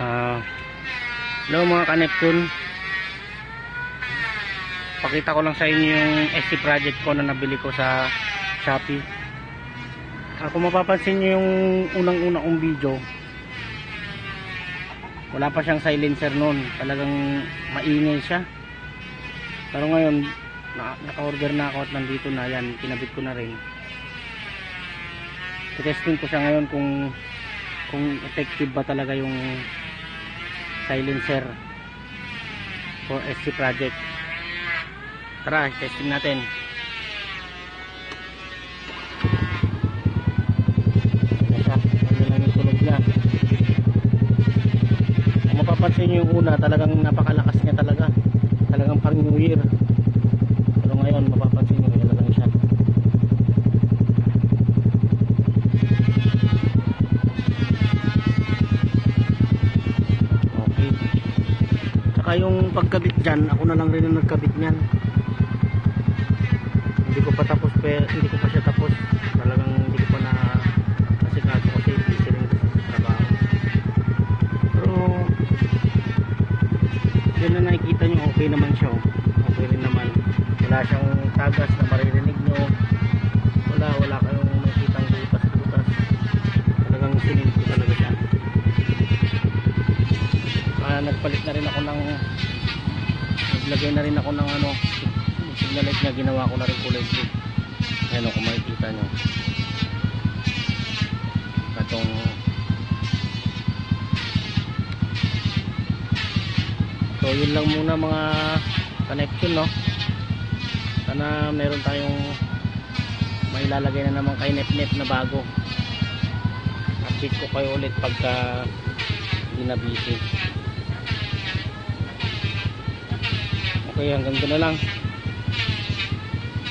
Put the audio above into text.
Ah, hello mga ka-Neptune. Pakita ko lang sa inyo yung SC project ko na nabili ko sa Shopee. Kung mapapansin nyo yung unang-una kong video, wala pa siyang silencer noon. Talagang maingay siya. Pero ngayon, naka-order na ako at nandito na yan. Kinabit ko na rin. Testing ko siya ngayon kung effective ba talaga yung silencer for SC project. Tara, testing natin. Ano lang yung tunog niya. Kung mapapansin nyo yung una, talagang napakalakas niya talaga. Talagang pang New Year. Pero ngayon, mapapansin nyo, yun lang siya. Okay. Saka yung pagkabit dyan, ako na lang rin ang nagkabit niyan. Hindi ko pa siya tapos. Talagang hindi ko pa na asikaso kasi busy rin kasi sa trabaho. Pero yun na nakikita nyo, okay naman siya. Okay rin naman. Wala siyang tagas na maririnig nyo. Wala kayong makikitang butas-butas. Talagang sinil ko talaga siya. Nagpalit na rin ako ng naglagay na rin ako ng signal light na ginawa ko na rin kulay blue. Ayan kung makikita nyo katong so yun lang muna mga connection, no? Sana meron tayong may lalagay na naman kay net na bago. Update ko kayo ulit pagka hindi na busy. Okay, hanggang doon na lang.